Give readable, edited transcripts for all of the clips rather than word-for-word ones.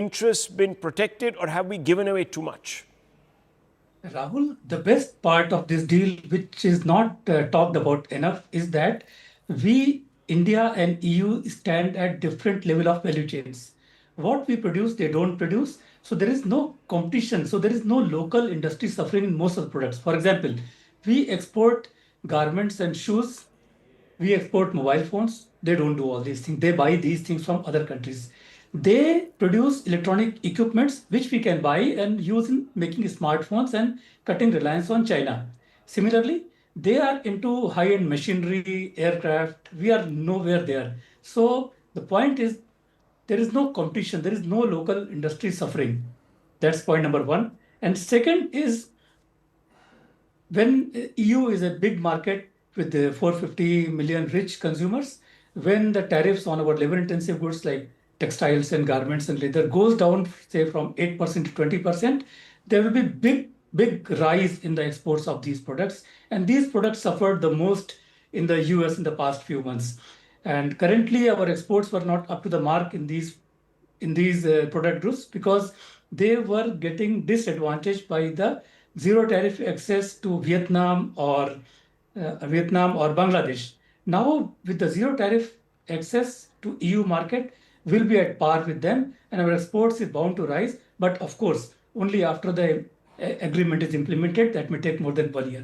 interests been protected, or have we given away too much? Rahul, the best part of this deal, which is not talked about enough, is that we, India and EU, stand at different level of value chains. What we produce, they don't produce. So there is no competition. So there is no local industry suffering in most of the products. For example, we export garments and shoes. We export mobile phones. They don't do all these things. They buy these things from other countries. They produce electronic equipments which we can buy and use in making smartphones and cutting reliance on China. Similarly, they are into high-end machinery, aircraft. We are nowhere there. So the point is there is no competition. There is no local industry suffering. That's point number one. And second is when EU is a big market with 450 million rich consumers, when the tariffs on our labor-intensive goods like textiles and garments and leather goes down, say from 8% to 20%, there will be big rise in the exports of these products. And these products suffered the most in the US in the past few months. And currently, our exports were not up to the mark in these product groups because they were getting disadvantaged by the zero tariff access to Vietnam or Bangladesh. Now, with the zero tariff access to EU market, will be at par with them, and our exports is bound to rise. But of course, only after the agreement is implemented, that may take more than 1 year.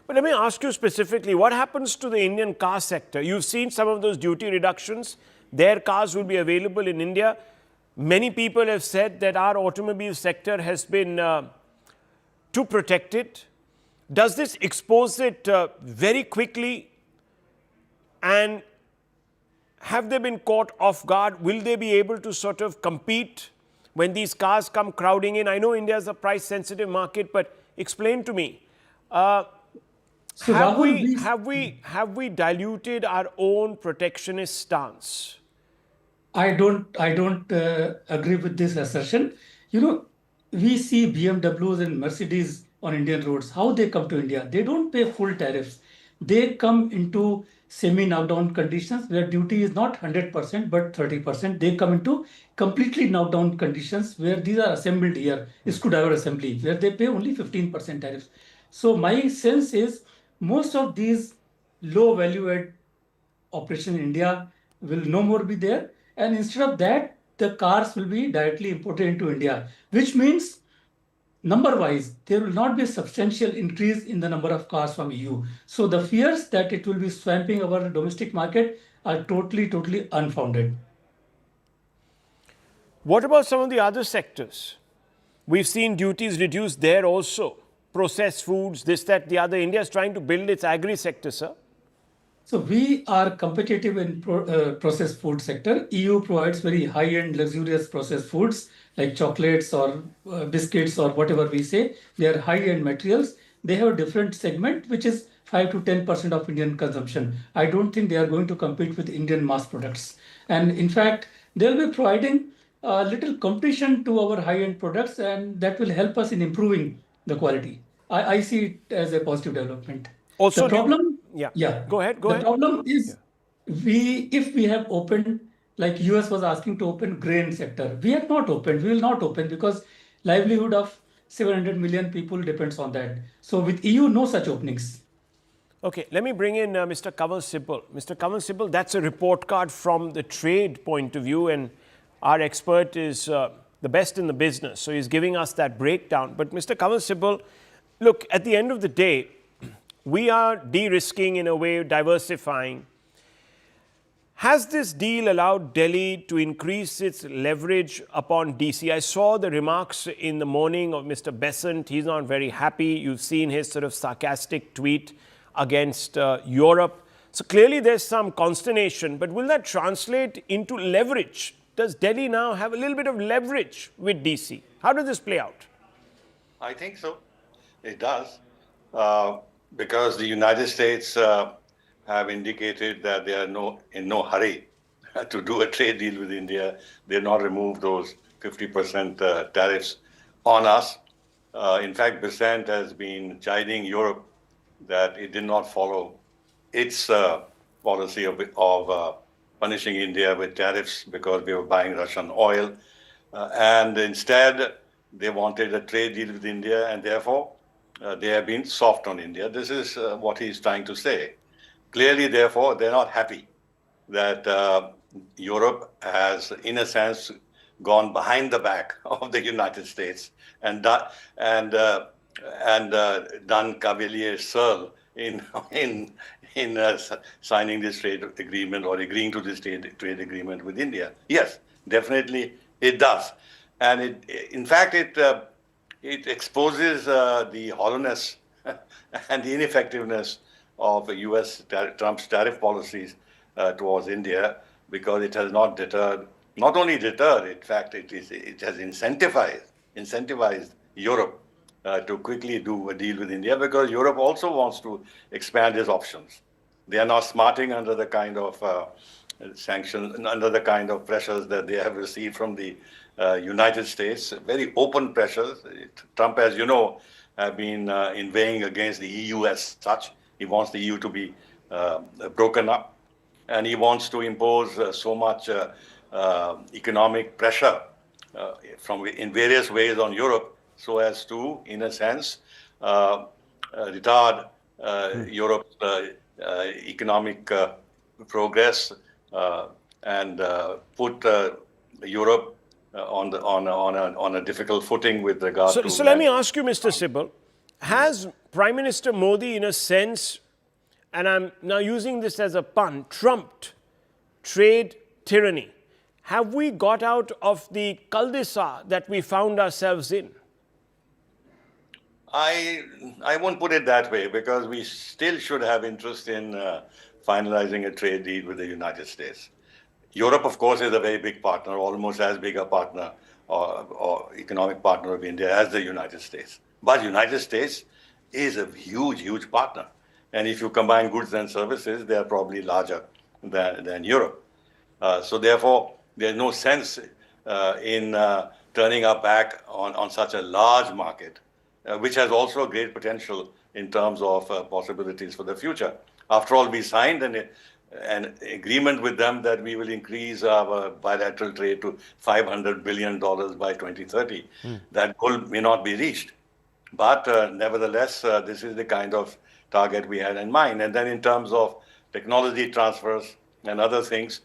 But let me ask you specifically, what happens to the Indian car sector? You've seen some of those duty reductions. Their cars will be available in India. Many people have said that our automobile sector has been too protected. Does this expose it very quickly? And have they been caught off guard? Will they be able to sort of compete when these cars come crowding in? I know India is a price-sensitive market, but explain to me. Have we diluted our own protectionist stance? I don't agree with this assertion. We see BMWs and Mercedes on Indian roads. How they come to India? They don't pay full tariffs. They come into semi-knockdown conditions where duty is not 100% but 30%. They come into completely knockdown conditions where these are assembled here, screwdriver assembly, where they pay only 15% tariffs. So my sense is most of these low value add operation in India will no more be there. And instead of that, the cars will be directly imported into India, which means number-wise, there will not be a substantial increase in the number of cars from EU. So the fears that it will be swamping our domestic market are totally unfounded. What about some of the other sectors? We've seen duties reduced there also. Processed foods, this, that, the other. India is trying to build its agri sector, sir. So we are competitive in processed food sector. EU provides very high-end luxurious processed foods like chocolates or biscuits or whatever we say. They are high-end materials. They have a different segment, which is 5 to 10% of Indian consumption. I don't think they are going to compete with Indian mass products. And in fact, they'll be providing a little competition to our high-end products, and that will help us in improving the quality. I see it as a positive development. Also, the problem, yeah. Go ahead. The problem is if we have opened, like US was asking to open grain sector, we have not opened. We will not open because livelihood of 700 million people depends on that. So with EU, no such openings. Okay, let me bring in Mr. Kanwal Sibal. Mr. Kanwal Sibal, that's a report card from the trade point of view, and our expert is the best in the business. So he's giving us that breakdown. But Mr. Kanwal Sibal, look, at the end of the day, we are de-risking in a way, diversifying. Has this deal allowed Delhi to increase its leverage upon DC? I saw the remarks in the morning of Mr. Besant. He's not very happy. You've seen his sort of sarcastic tweet against Europe. So clearly there's some consternation, but will that translate into leverage? Does Delhi now have a little bit of leverage with DC? How does this play out? I think so. It does. Because the United States have indicated that they are in no hurry to do a trade deal with India. They've not removed those 50% tariffs on us. In fact, Besant has been chiding Europe that it did not follow its policy of punishing India with tariffs because we were buying Russian oil. And instead, they wanted a trade deal with India, and therefore, they have been soft on India. This is what he's trying to say. Clearly, therefore, they're not happy that Europe has, in a sense, gone behind the back of the United States and done Cavalier Searle in signing this trade agreement or agreeing to this trade agreement with India. Yes, definitely it does, and in fact, it exposes the hollowness and the ineffectiveness of Trump's tariff policies towards India, because it has not only deterred, in fact, it has incentivized Europe to quickly do a deal with India, because Europe also wants to expand its options. They are not smarting under the kind of sanctions, under the kind of pressures that they have received from the United States, very open pressures. Trump, as you know, have been inveighing against the EU as such. He wants the EU to be broken up, and he wants to impose so much economic pressure in various ways on Europe, so as to, in a sense, retard Europe's economic progress and put Europe on a difficult footing with regard to. So let me ask you, Mr. Sibal, has Prime Minister Modi, in a sense, and I'm now using this as a pun, trumped trade tyranny? Have we got out of the cul-de-sac that we found ourselves in? I won't put it that way, because we still should have interest in finalizing a trade deal with the United States. Europe, of course, is a very big partner, almost as big a partner or economic partner of India as the United States. But the United States is a huge partner. And if you combine goods and services, they are probably larger than Europe. So therefore, there's no sense in turning our back on such a large market, which has also great potential in terms of possibilities for the future. After all, we signed an agreement with them that we will increase our bilateral trade to $500 billion by 2030. That goal may not be reached, but nevertheless, this is the kind of target we had in mind. And then in terms of technology transfers and other things,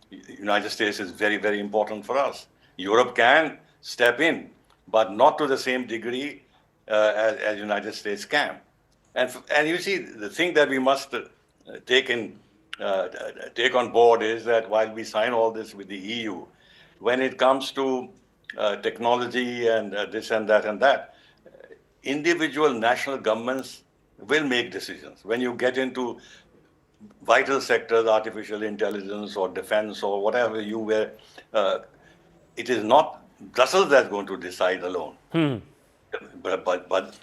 United States is very important for us. Europe can step in, but not to the same degree as United States can. And you see, the thing that we must take on board is that while we sign all this with the EU, when it comes to technology and this and that, individual national governments will make decisions. When you get into vital sectors, artificial intelligence or defense or whatever it is not Brussels that's going to decide alone. But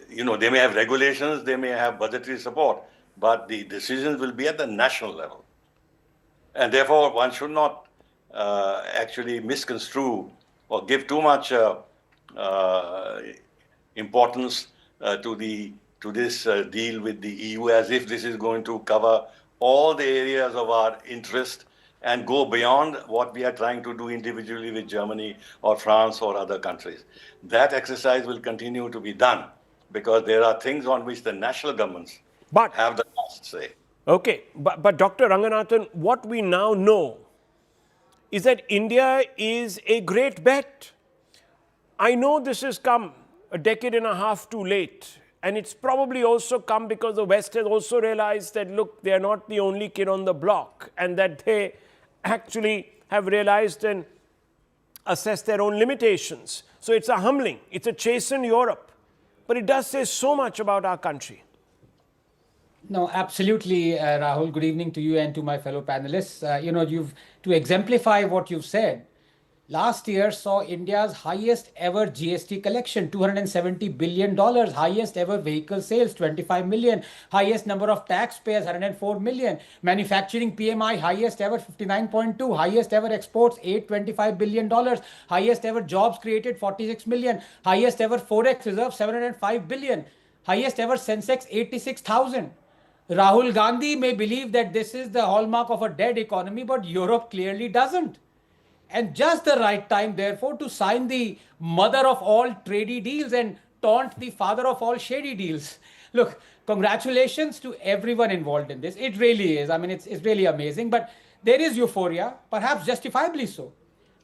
you know, they may have regulations, they may have budgetary support, but the decisions will be at the national level. And therefore, one should not actually misconstrue or give too much importance to this deal with the EU, as if this is going to cover all the areas of our interest and go beyond what we are trying to do individually with Germany or France or other countries. That exercise will continue to be done, because there are things on which the national governments have the last say. Okay, but Dr. Ranganathan, what we now know is that India is a great bet. I know this has come a decade and a half too late, and it's probably also come because the West has also realized that, look, they're not the only kid on the block, and that they actually have realized and assessed their own limitations. So it's a humbling, it's a chastened Europe, but it does say so much about our country. No, absolutely, Rahul. Good evening to you and to my fellow panelists. To exemplify what you've said, last year saw India's highest ever GST collection, $270 billion, highest ever vehicle sales, 25 million, highest number of taxpayers, 104 million, manufacturing PMI, highest ever, 59.2, highest ever exports, $825 billion, highest ever jobs created, 46 million, highest ever Forex reserve, 705 billion, highest ever Sensex, 86,000. Rahul Gandhi may believe that this is the hallmark of a dead economy, but Europe clearly doesn't. and just the right time, therefore, to sign the mother of all trady deals and taunt the father of all shady deals. Look, congratulations to everyone involved in this. It really is. I mean, it's really amazing. But there is euphoria, perhaps justifiably so.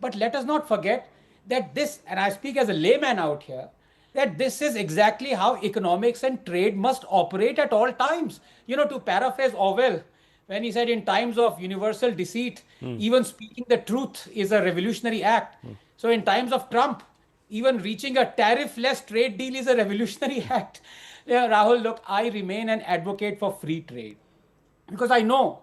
But let us not forget that this, and I speak as a layman out here, that this is exactly how economics and trade must operate at all times. To paraphrase Orwell, when he said, in times of universal deceit, even speaking the truth is a revolutionary act. So, in times of Trump, even reaching a tariff-less trade deal is a revolutionary act. Yeah, Rahul, look, I remain an advocate for free trade because I know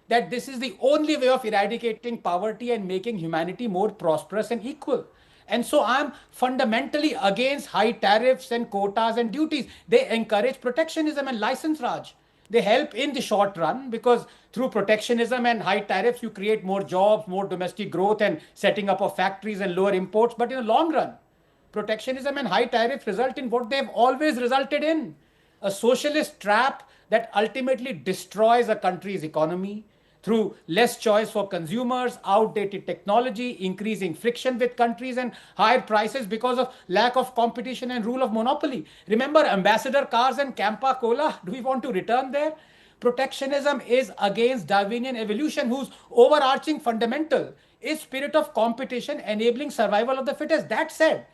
that this is the only way of eradicating poverty and making humanity more prosperous and equal. And so I'm fundamentally against high tariffs and quotas and duties. They encourage protectionism and license raj. They help in the short run because through protectionism and high tariffs, you create more jobs, more domestic growth, and setting up of factories and lower imports. But in the long run, protectionism and high tariffs result in what they've always resulted in: a socialist trap that ultimately destroys a country's economy through less choice for consumers, outdated technology, increasing friction with countries, and higher prices because of lack of competition and rule of monopoly. Remember Ambassador cars and Campa Cola? Do we want to return there? Protectionism is against Darwinian evolution, whose overarching fundamental is spirit of competition enabling survival of the fittest. That said,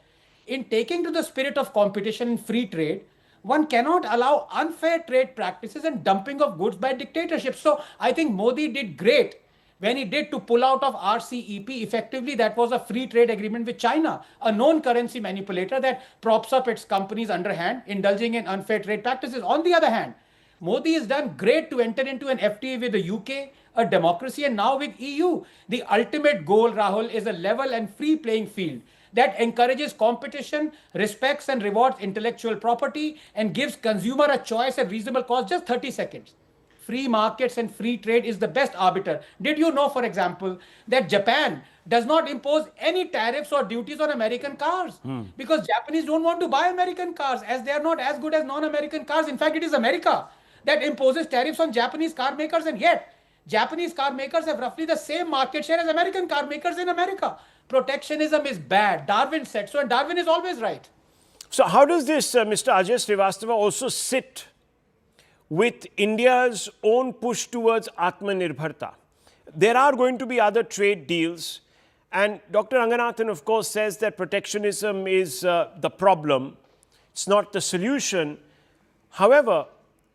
in taking to the spirit of competition in free trade, one cannot allow unfair trade practices and dumping of goods by dictatorships. So I think Modi did great when he did to pull out of RCEP. Effectively, that was a free trade agreement with China, a known currency manipulator that props up its companies underhand, indulging in unfair trade practices. On the other hand, Modi has done great to enter into an FTA with the UK, a democracy, and now with EU. The ultimate goal, Rahul, is a level and free playing field that encourages competition, respects and rewards intellectual property, and gives consumer a choice at reasonable cost. Just 30 seconds. Free markets and free trade is the best arbiter. Did you know, for example, that Japan does not impose any tariffs or duties on American cars? Because Japanese don't want to buy American cars as they are not as good as non-American cars. In fact, it is America that imposes tariffs on Japanese car makers, and yet Japanese car makers have roughly the same market share as American car makers in America. Protectionism is bad. Darwin said so, and Darwin is always right. So how does this, Mr. Ajay Srivastava, also sit with India's own push towards Atmanirbharta? There are going to be other trade deals, and Dr. Ranganathan, of course, says that protectionism is the problem. It's not the solution. However,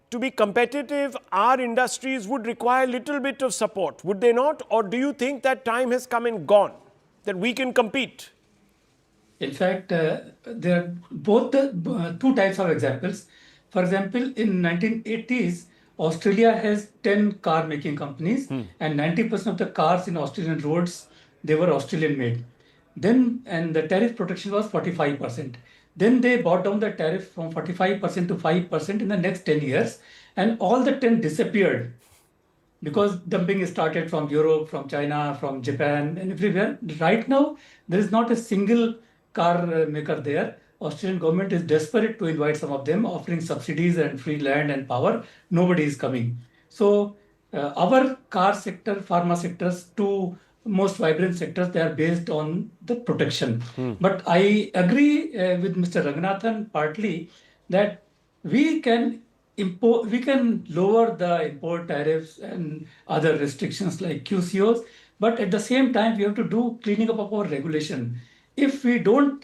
to be competitive, our industries would require a little bit of support, would they not? Or do you think that time has come and gone, that we can compete? In fact, there are both the two types of examples. For example, in 1980s, Australia has 10 car making companies, and 90% of the cars in Australian roads, they were Australian made. Then, and the tariff protection was 45%. Then they brought down the tariff from 45% to 5% in the next 10 years, and all the 10 disappeared because dumping started from Europe, from China, from Japan, and everywhere. Right now, there is not a single car maker there. Australian government is desperate to invite some of them, offering subsidies and free land and power. Nobody is coming. So our car sector, pharma sectors, two most vibrant sectors, they are based on the protection. But I agree with Mr. Ranganathan partly that we can lower the import tariffs and other restrictions like QCOs, but at the same time we have to do cleaning up of our regulation. If we lower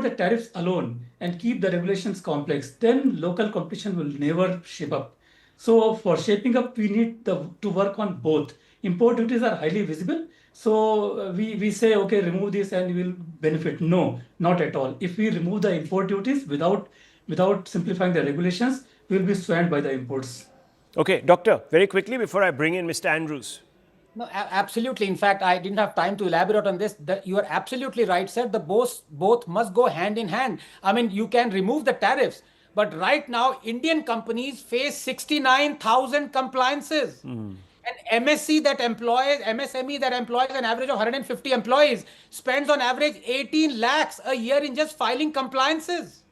the tariffs alone and keep the regulations complex, then local competition will never shape up. So for shaping up, we need to work on both. Import duties are highly visible. So we say, okay, remove this and we will benefit. No, not at all. If we remove the import duties without simplifying the regulations, we will be swamped by the imports. Okay, Doctor, very quickly before I bring in Mr. Andrews. No, absolutely. In fact, I didn't have time to elaborate on this. You are absolutely right, sir. The both must go hand in hand. I mean, you can remove the tariffs, but right now, Indian companies face 69,000 compliances. An MSME that employs an average of 150 employees spends on average 18 lakhs a year in just filing compliances.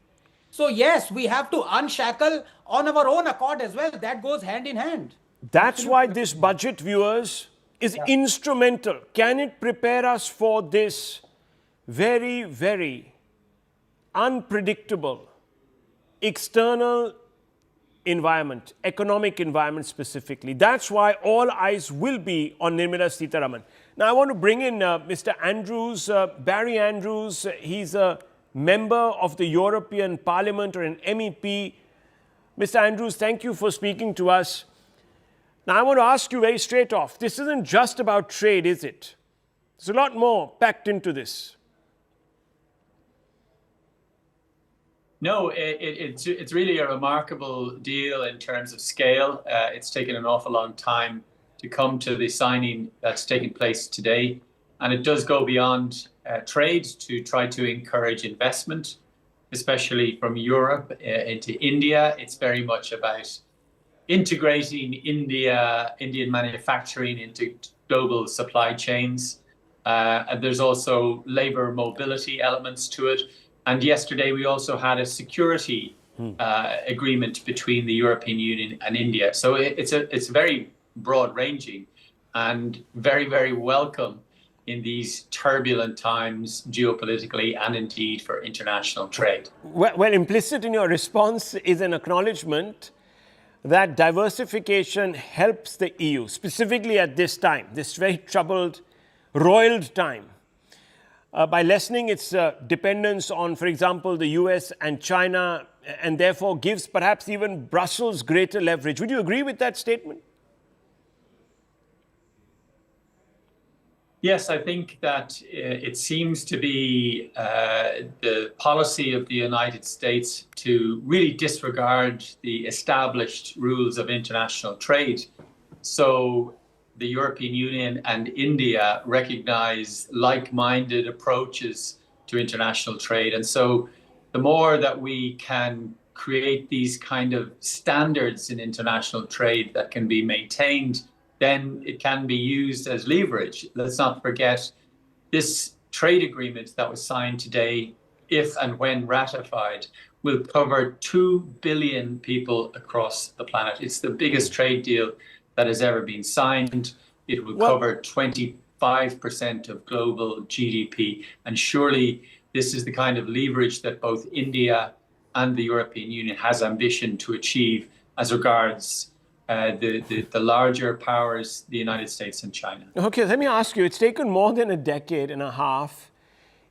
So yes, we have to unshackle on our own accord as well. That goes hand in hand. That's why this budget, viewers, is instrumental. Can it prepare us for this very, very unpredictable external environment, economic environment specifically? That's why all eyes will be on Nirmala Sitharaman. Now, I want to bring in Mr. Andrews, Barry Andrews. He's a member of the European Parliament, or an MEP. Mr. Andrews, thank you for speaking to us. Now, I want to ask you very straight off, this isn't just about trade, is it? There's a lot more packed into this. No, it's really a remarkable deal in terms of scale. It's taken an awful long time to come to the signing that's taking place today. And it does go beyond trade to try to encourage investment, especially from Europe into India. It's very much about integrating Indian manufacturing into global supply chains. And there's also labor mobility elements to it. And yesterday we also had a security agreement between the European Union and India. So it's very broad-ranging and very, very welcome in these turbulent times geopolitically and indeed for international trade. Well, implicit in your response is an acknowledgement that diversification helps the EU, specifically at this time, this very troubled, roiled time, by lessening its dependence on, for example, the US and China, and therefore gives perhaps even Brussels greater leverage. Would you agree with that statement? Yes, I think that it seems to be the policy of the United States to really disregard the established rules of international trade. So the European Union and India recognize like-minded approaches to international trade. And so the more that we can create these kind of standards in international trade that can be maintained, then it can be used as leverage. Let's not forget this trade agreement that was signed today, if and when ratified, will cover 2 billion people across the planet. It's the biggest trade deal that has ever been signed. It will cover 25% of global GDP. And surely this is the kind of leverage that both India and the European Union has ambition to achieve as regards the larger powers, the United States and China. Okay, let me ask you, it's taken more than a decade and a half.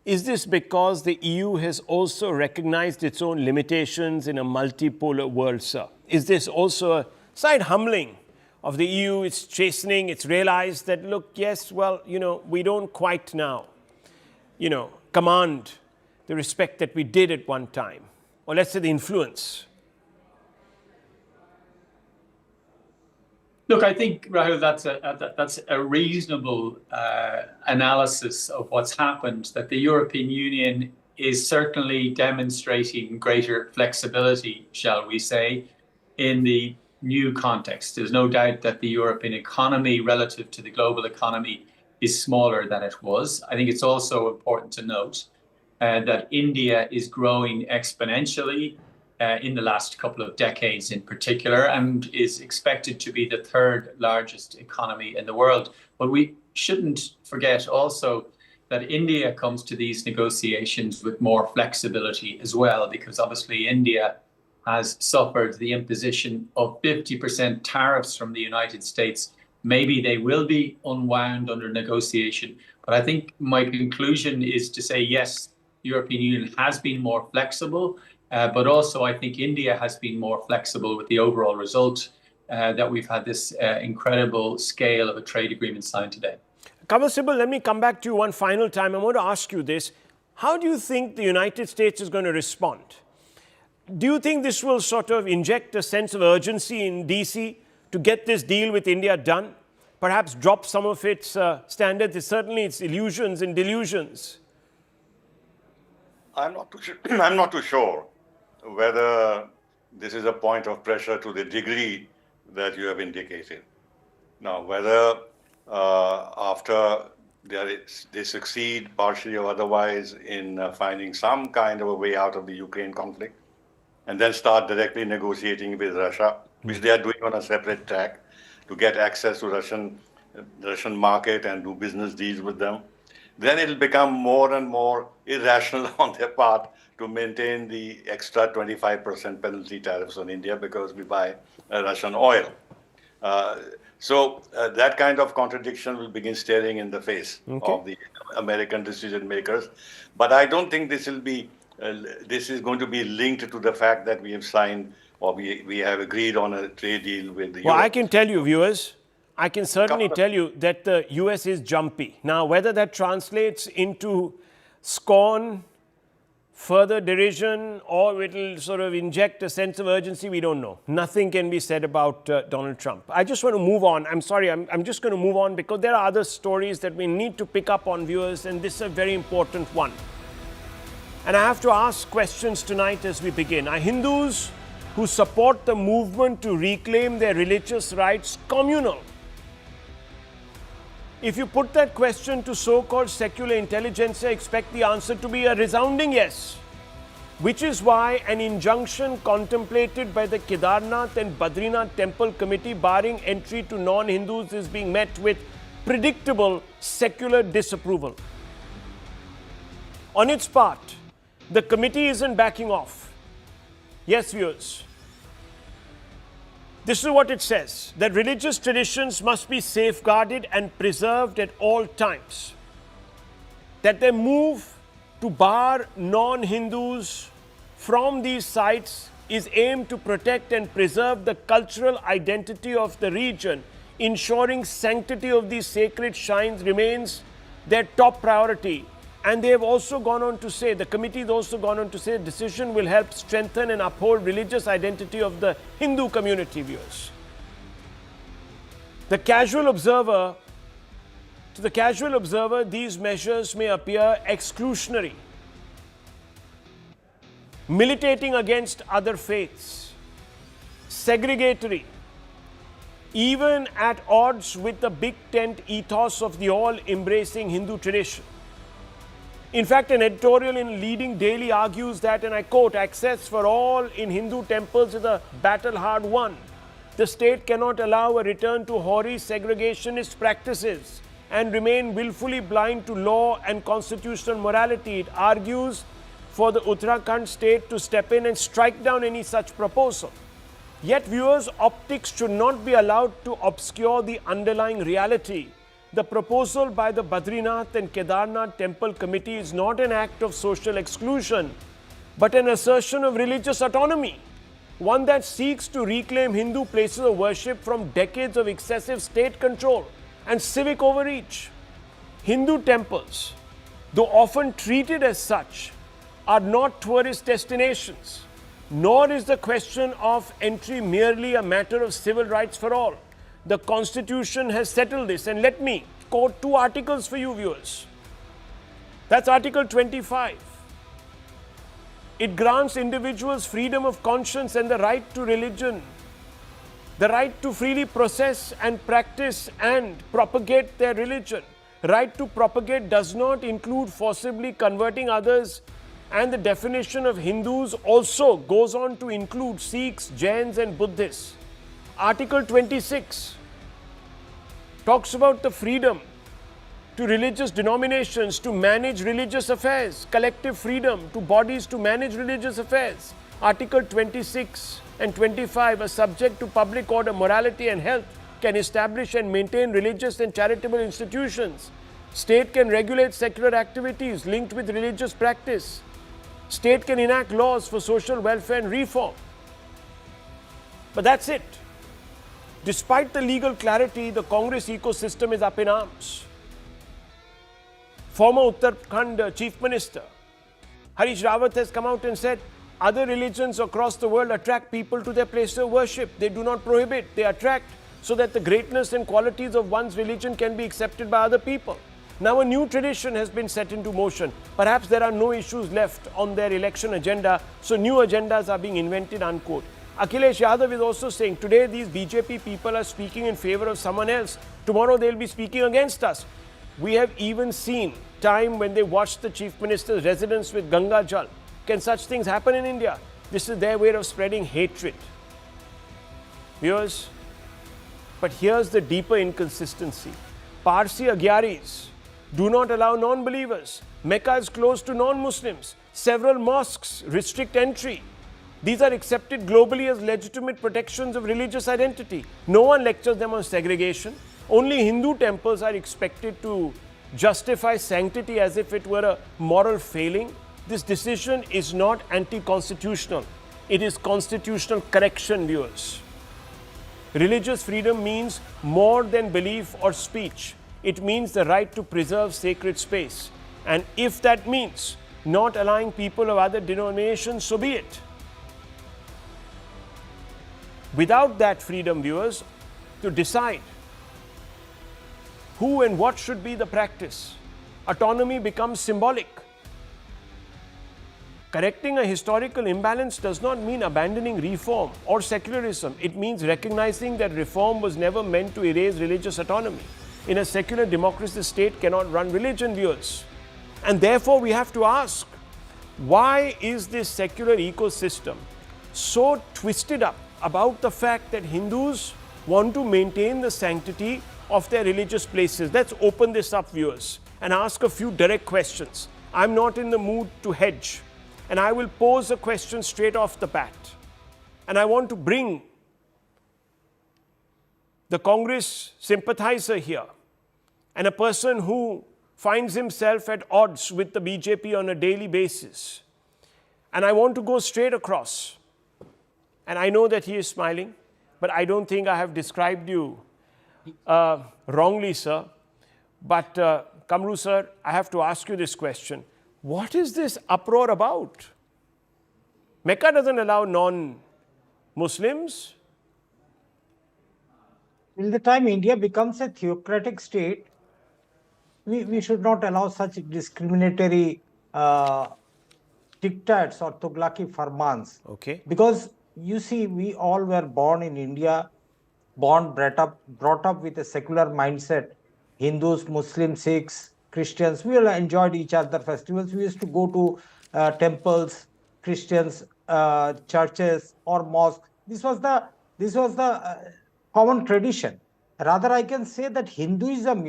Is this because the EU has also recognized its own limitations in a multipolar world, sir? Is this also a slight humbling of the EU? It's chastening, it's realized that, look, yes, well, we don't quite now, command the respect that we did at one time, or let's say the influence. Look, I think, Rahul, that's a reasonable analysis of what's happened, that the European Union is certainly demonstrating greater flexibility, shall we say, in the new context. There's no doubt that the European economy relative to the global economy is smaller than it was. I think it's also important to note that India is growing exponentially in the last couple of decades in particular, and is expected to be the third largest economy in the world. But we shouldn't forget also that India comes to these negotiations with more flexibility as well, because obviously India has suffered the imposition of 50% tariffs from the United States. Maybe they will be unwound under negotiation. But I think my conclusion is to say, yes, the European Union has been more flexible, but also I think India has been more flexible with the overall result that we've had this incredible scale of a trade agreement signed today. Kanwal Sibal, let me come back to you one final time. I want to ask you this. How do you think the United States is going to respond? Do you think this will sort of inject a sense of urgency in DC to get this deal with India done? Perhaps drop some of its standards, certainly its illusions and delusions? I'm not too sure whether this is a point of pressure to the degree that you have indicated. Now, whether after they succeed partially or otherwise in finding some kind of a way out of the Ukraine conflict, and then start directly negotiating with Russia, which they are doing on a separate track to get access to Russian the Russian market and do business deals with them, then it'll become more and more irrational on their part to maintain the extra 25% penalty tariffs on India because we buy Russian oil. So that kind of contradiction will begin staring in the face of the American decision makers. But I don't think this will be. This is going to be linked to the fact that we have signed or we have agreed on a trade deal with the Well, Europe. I can tell you, viewers, I can certainly tell you that the US is jumpy. Now, whether that translates into scorn, further derision, or it will sort of inject a sense of urgency, we don't know. Nothing can be said about Donald Trump. I just want to move on. I'm sorry, I'm just going to move on because there are other stories that we need to pick up on, viewers, and this is a very important one. And I have to ask questions tonight as we begin. Are Hindus who support the movement to reclaim their religious rights communal? If you put that question to so-called secular intelligentsia, expect the answer to be a resounding yes. Which is why an injunction contemplated by the Kedarnath and Badrinath Temple Committee barring entry to non-Hindus is being met with predictable secular disapproval. On its part, the committee isn't backing off. Yes, viewers. This is what it says, that religious traditions must be safeguarded and preserved at all times. That their move to bar non-Hindus from these sites is aimed to protect and preserve the cultural identity of the region, ensuring sanctity of these sacred shrines remains their top priority. And they have also gone on to say, the committee has also gone on to say, the decision will help strengthen and uphold religious identity of the Hindu community, viewers. To the casual observer, these measures may appear exclusionary, militating against other faiths, segregatory, even at odds with the big tent ethos of the all-embracing Hindu tradition. In fact, an editorial in leading daily argues that, and I quote, access for all in Hindu temples is a battle hard won. The state cannot allow a return to hoary segregationist practices and remain willfully blind to law and constitutional morality. It argues for the Uttarakhand state to step in and strike down any such proposal. Yet, viewers, optics should not be allowed to obscure the underlying reality. The proposal by the Badrinath and Kedarnath Temple Committee is not an act of social exclusion, but an assertion of religious autonomy, one that seeks to reclaim Hindu places of worship from decades of excessive state control and civic overreach. Hindu temples, though often treated as such, are not tourist destinations, nor is the question of entry merely a matter of civil rights for all. The Constitution has settled this, and let me quote two articles for you, viewers. That's Article 25. It grants individuals freedom of conscience and the right to religion, the right to freely process and practice and propagate their religion. Right to propagate does not include forcibly converting others, and the definition of Hindus also goes on to include Sikhs, Jains and Buddhists. Article 26 talks about the freedom to religious denominations to manage religious affairs, collective freedom to bodies to manage religious affairs. Article 26 and 25 are subject to public order, morality and health, can establish and maintain religious and charitable institutions. State can regulate secular activities linked with religious practice. State can enact laws for social welfare and reform. But that's it. Despite the legal clarity, the Congress ecosystem is up in arms. Former Uttarakhand Chief Minister Harish Rawat has come out and said other religions across the world attract people to their place of worship. They do not prohibit, they attract so that the greatness and qualities of one's religion can be accepted by other people. Now a new tradition has been set into motion. Perhaps there are no issues left on their election agenda, so new agendas are being invented, unquote. Akhilesh Yadav is also saying, today these BJP people are speaking in favor of someone else. Tomorrow they'll be speaking against us. We have even seen time when they watched the Chief Minister's residence with Ganga Jal. Can such things happen in India? This is their way of spreading hatred. Viewers, but here's the deeper inconsistency. Parsi Agyaris do not allow non-believers. Mecca is closed to non-Muslims. Several mosques restrict entry. These are accepted globally as legitimate protections of religious identity. No one lectures them on segregation. Only Hindu temples are expected to justify sanctity as if it were a moral failing. This decision is not anti-constitutional. It is constitutional correction, viewers. Religious freedom means more than belief or speech. It means the right to preserve sacred space. And if that means not allowing people of other denominations, so be it. Without that freedom, viewers, to decide who and what should be the practice, autonomy becomes symbolic. Correcting a historical imbalance does not mean abandoning reform or secularism. It means recognizing that reform was never meant to erase religious autonomy. In a secular democracy, the state cannot run religion, viewers. And therefore, we have to ask, why is this secular ecosystem so twisted up about the fact that Hindus want to maintain the sanctity of their religious places? Let's open this up, viewers, and ask a few direct questions. I'm not in the mood to hedge, and I will pose a question straight off the bat. And I want to bring the Congress sympathizer here and a person who finds himself at odds with the BJP on a daily basis. And I want to go straight across. And I know that he is smiling, but I don't think I have described you wrongly, sir. But Kamru sir, I have to ask you this question. What is this uproar about? Mecca doesn't allow non-Muslims. Till the time India becomes a theocratic state, we should not allow such discriminatory diktats or Tughlaqi farmans. Okay. Because you see, we all were born in India, brought up with a secular mindset. Hindus, Muslims, Sikhs, Christians, we all enjoyed each other festivals. We used to go to temples, Christians, churches or mosques. This was the common tradition. Rather, I can say that Hinduism,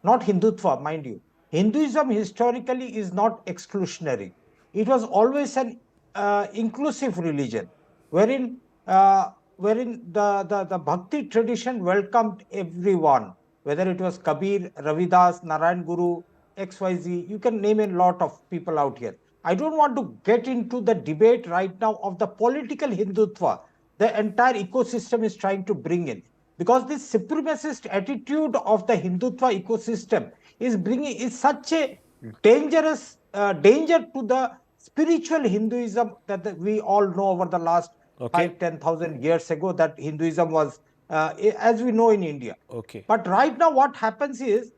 not Hindutva, mind you. Hinduism historically is not exclusionary. It was always an inclusive religion, wherein the Bhakti tradition welcomed everyone, whether it was Kabir, Ravidas, Narayan Guru, XYZ, you can name a lot of people out here. I don't want to get into the debate right now of the political Hindutva the entire ecosystem is trying to bring in. Because this supremacist attitude of the Hindutva ecosystem is such a dangerous danger to the spiritual Hinduism that we all know over the last 5,000-10,000 years ago that Hinduism was, as we know in India. Okay. But right now what happens is,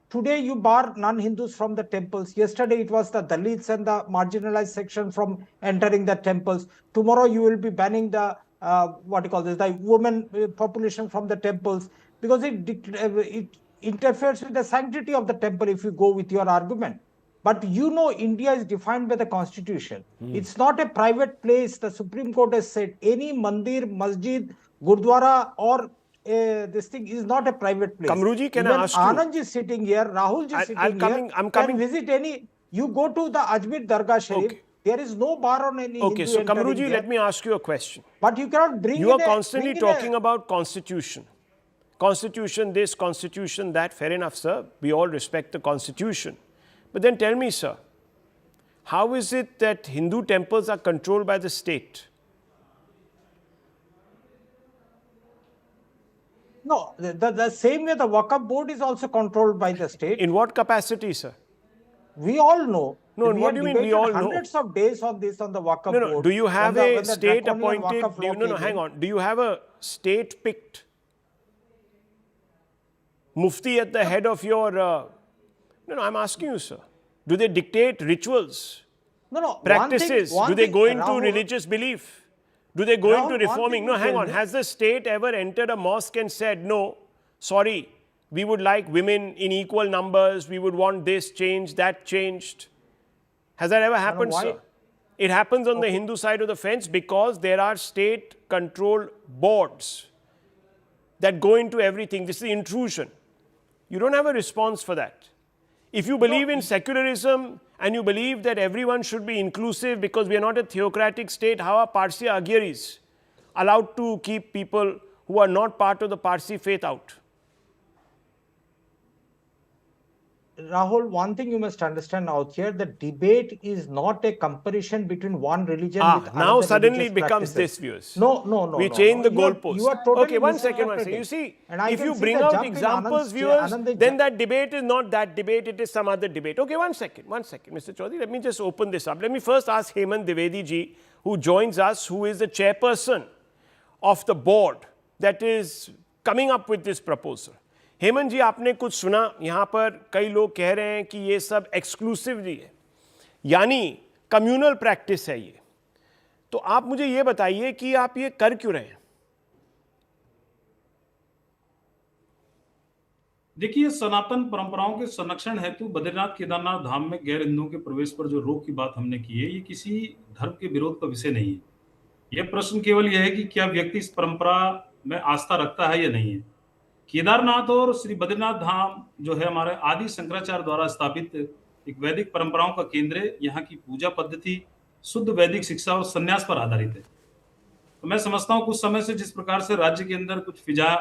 today you bar non-Hindus from the temples. Yesterday it was the Dalits and the marginalized section from entering the temples. Tomorrow you will be banning the the women population from the temples, because it interferes with the sanctity of the temple if you go with your argument. But India is defined by the constitution. It's not a private place. The Supreme Court has said any mandir, masjid, gurdwara or this thing is not a private place. Kamruji, can I ask you? Anand is sitting here, Rahul is sitting here. I'm coming. Can visit any. You go to the Ajmer Dargah Sharif. Okay. There is no bar on any. Okay, Hindu so Kamruji, let me ask you a question. But you cannot bring. You are constantly talking about constitution. Constitution this, constitution that. Fair enough, sir. We all respect the constitution. But then tell me, sir, how is it that Hindu temples are controlled by the state? No, the same way the Waqf board is also controlled by the state. In what capacity, sir? We all know. No, what do you mean we all know? Hundreds of days on this on the Waqf board. No. Do you have a state appointed? Hang on. Do you have a state picked mufti at the head of your? No, I'm asking you, sir. Do they dictate rituals? No. Practices? Do they go into religious belief? Do they go into reforming? No, hang on. Has the state ever entered a mosque and said, no, sorry, we would like women in equal numbers, we would want this changed, that changed? Has that ever happened, sir? It happens on the Hindu side of the fence because there are state-controlled boards that go into everything. This is intrusion. You don't have a response for that. If you believe in secularism and you believe that everyone should be inclusive because we are not a theocratic state, how are Parsi Aghiaris allowed to keep people who are not part of the Parsi faith out? Rahul, one thing you must understand out here, the debate is not a comparison between one religion with another. Now suddenly religious it becomes practices. this views. No. We change the You are goalpost. totally Okay, one second. You see, if you bring out examples, viewers, then that debate is not that debate, it is some other debate. Okay, one second, Mr. Chaudhary, let me just open this up. Let me first ask Hemant Dwivedi ji, who joins us, who is the chairperson of the board that is coming up with this proposal. Hemant जी, आपने कुछ सुना? यहाँ पर कई लोग कह रहे हैं कि ये सब एक्सक्लूसिवली है, यानी कम्युनल प्रैक्टिस है ये। तो आप मुझे ये बताइए कि आप ये कर क्यों रहे हैं? देखिए, सनातन परंपराओं के संरक्षण हेतु बद्रीनाथ केदारनाथ धाम में गैर हिंदुओं के प्रवेश पर जो रोक की बात हमने की है, ये किसी धर्म के विरोध का विषय नहीं है। यह प्रश्न केवल यह है कि क्या व्यक्ति इस परंपरा में आस्था रखता है या नहीं है। केदारनाथ और श्री बद्रीनाथ धाम जो है हमारे आदि शंकराचार्य द्वारा स्थापित एक वैदिक परंपराओं का केंद्र है। यहाँ की पूजा पद्धति शुद्ध वैदिक शिक्षा और संन्यास पर आधारित है। तो मैं समझता हूँ कुछ समय से जिस प्रकार से राज्य के अंदर कुछ फिजा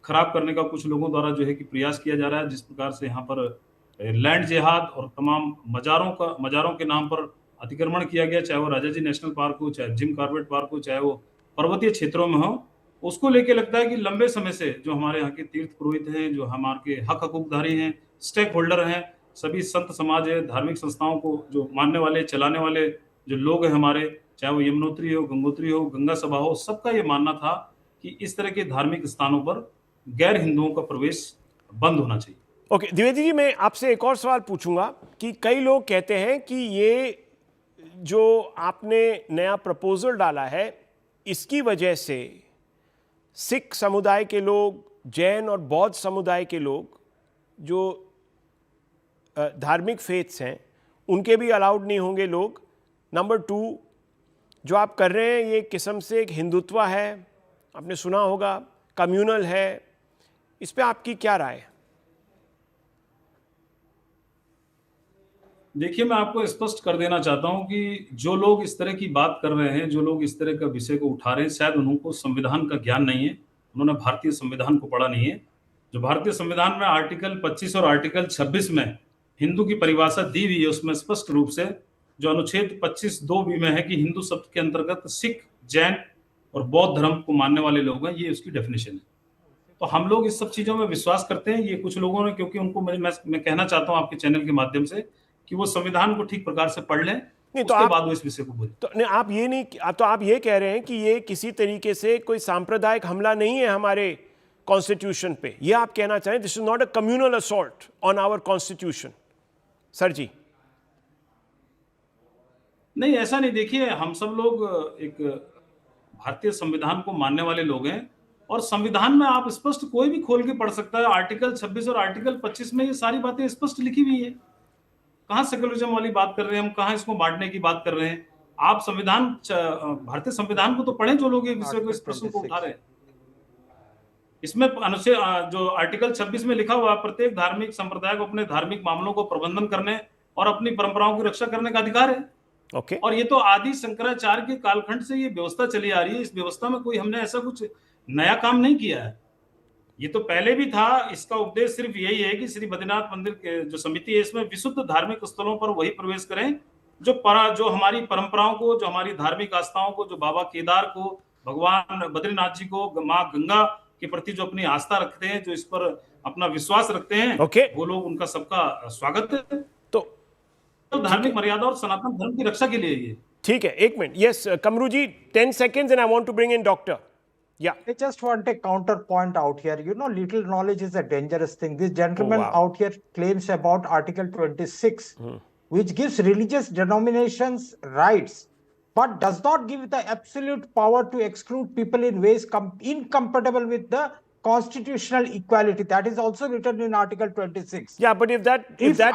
खराब करने का कुछ लोगों द्वारा जो है कि प्रयास किया जा रहा है, जिस प्रकार से यहाँ पर लैंड जिहाद और तमाम मजारों के नाम पर अतिक्रमण किया गया, चाहे वो राजाजी नेशनल पार्क हो, चाहे जिम कॉर्बेट पार्क हो, चाहे वो पर्वतीय क्षेत्रों में हो, उसको लेके लगता है कि लंबे समय से जो हमारे यहाँ के तीर्थ पुरोहित हैं, जो हमारे हक हकूकधारी हैं, स्टेक होल्डर हैं, सभी संत समाज है, धार्मिक संस्थाओं को जो मानने वाले, चलाने वाले जो लोग हैं हमारे, चाहे वो यमुनोत्री हो, गंगोत्री हो, गंगा सभा हो, सबका ये मानना था कि इस तरह के धार्मिक स्थानों पर गैर हिंदुओं का प्रवेश बंद होना चाहिए। ओके, द्विवेदी जी, मैं आपसे एक और सवाल पूछूंगा कि कई लोग कहते हैं कि ये जो आपने नया प्रपोजल डाला है, इसकी वजह से सिख समुदाय के लोग, जैन और बौद्ध समुदाय के लोग जो धार्मिक फेथ्स हैं, उनके भी अलाउड नहीं होंगे लोग। नंबर 2, जो आप कर रहे हैं ये किस्म से एक हिंदुत्व है, आपने सुना होगा, कम्युनल है, इस पे आपकी क्या राय है? देखिए, मैं आपको स्पष्ट कर देना चाहता हूं कि जो लोग इस तरह की बात कर रहे हैं, जो लोग इस तरह का विषय को उठा रहे हैं, शायद उनको संविधान का ज्ञान नहीं है, उन्होंने भारतीय संविधान को पढ़ा नहीं है। जो भारतीय संविधान में आर्टिकल 25 और आर्टिकल 26 में हिंदू की परिभाषा दी हुई है, उसमें स्पष्ट रूप से जो अनुच्छेद 25(2) में है कि हिंदू शब्द के अंतर्गत सिख, जैन और बौद्ध धर्म को मानने वाले लोग हैं, ये उसकी डेफिनेशन है। तो हम लोग इस सब चीजों में विश्वास करते हैं। ये कुछ लोगों ने, क्योंकि उनको मैं कहना चाहता हूं आपके चैनल के माध्यम से कि वो संविधान को ठीक प्रकार से पढ़ लें, नहीं तो उसके बाद वो इस विषय को बोलें। तो नहीं, आप ये कह रहे हैं कि ये किसी तरीके से कोई सांप्रदायिक हमला नहीं है हमारे कॉन्स्टिट्यूशन पे, ये आप कहना चाहें? This is not a communal assault on our constitution, sir ji? नहीं, ऐसा नहीं। देखिए, हम सब लोग एक भारतीय संविधान को मानने वाले लोग हैं और संविधान में आप स्पष्ट कोई भी खोल के पढ़ सकता है। आर्टिकल 26 और आर्टिकल 25 में ये सारी बातें स्पष्ट लिखी हुई है। कहाँ सेक्युलरिज्म वाली बात कर रहे हैं हम, कहाँ इसको बांटने की बात कर रहे हैं? आप संविधान, भारतीय संविधान को तो पढ़ें जो लोग विषय को, इस प्रश्न को उठा रहे हैं। इसमें अनुच्छेद जो आर्टिकल 26 में लिखा हुआ, प्रत्येक धार्मिक संप्रदाय को अपने धार्मिक मामलों को प्रबंधन करने और अपनी परंपराओं की रक्षा करने का अधिकार है। Okay. और ये तो आदि शंकराचार्य के कालखंड से ये व्यवस्था चली आ रही है। इस व्यवस्था में कोई हमने ऐसा कुछ नया काम नहीं किया है, ये तो पहले भी था। इसका उपदेश सिर्फ यही है कि श्री बद्रीनाथ मंदिर के जो समिति है, इसमें विशुद्ध धार्मिक स्थलों पर वही प्रवेश करें जो हमारी परंपराओं को, जो हमारी धार्मिक आस्थाओं को, जो बाबा केदार को, भगवान बद्रीनाथ जी को, माँ गंगा के प्रति जो अपनी आस्था रखते हैं, जो इस पर अपना विश्वास रखते हैं, वो लोग, उनका सबका स्वागत है। तो धार्मिक मर्यादा और सनातन धर्म की रक्षा के लिए ये ठीक है। एक minute, yes Kamru ji, 10 seconds and I want to bring in doctor. Yeah. I just want a counterpoint out here. You know, little knowledge is a dangerous thing. This gentleman out here claims about Article 26, which gives religious denominations rights, but does not give the absolute power to exclude people in ways incompatible with the constitutional equality. That is also written in Article 26. Yeah, but if that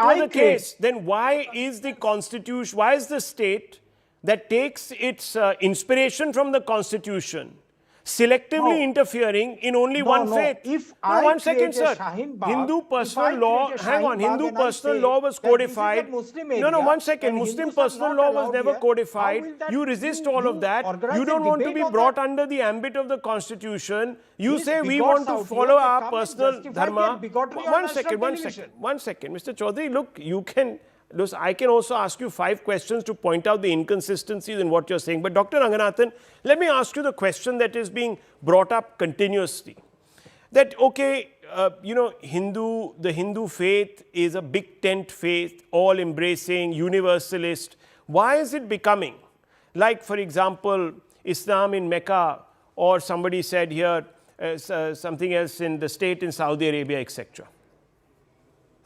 were the case, then why is the Constitution, why is the state that takes its inspiration from the Constitution selectively interfering in only one faith. If No, I one second, create a sir. Shaheen Bagh, Hindu if I personal create law, a hang Shaheen on, Bagh Hindu and I personal say law was that this is a codified. Muslim No, area one second. and Muslim Hindus are personal not law was allowed never here, codified. how will that You resist all of that. organize You a don't want to debate be on brought that? under the ambit of the constitution. You These say we bigots want to out follow here, they our come and personal justify dharma. their bigotry on One national second, television. one second. Mr. Chaudhary, look, you can... I can also ask you 5 questions to point out the inconsistencies in what you're saying. But Dr. Ranganathan, let me ask you the question that is being brought up continuously. That, okay, the Hindu faith is a big tent faith, all embracing, universalist. Why is it becoming, like, for example, Islam in Mecca, or somebody said here, something else in the state in Saudi Arabia, etc.?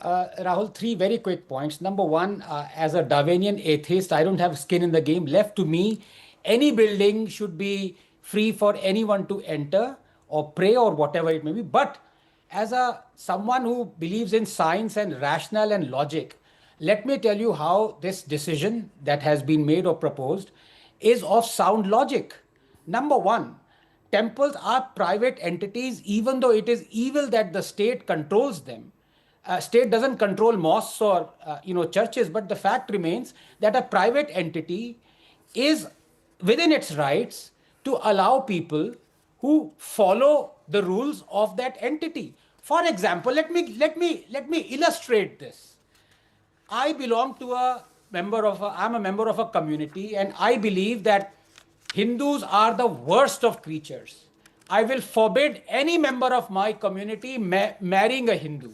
Rahul, 3 very quick points. Number 1, as a Darwinian atheist, I don't have skin in the game. Left to me, any building should be free for anyone to enter or pray or whatever it may be. But as someone who believes in science and rationale and logic, let me tell you how this decision that has been made or proposed is of sound logic. Number 1, temples are private entities, even though it is evil that the state controls them. State doesn't control mosques or churches, but the fact remains that a private entity is within its rights to allow people who follow the rules of that entity. For example, let me illustrate this. I'm a member of a community, and I believe that Hindus are the worst of creatures. I will forbid any member of my community marrying a Hindu.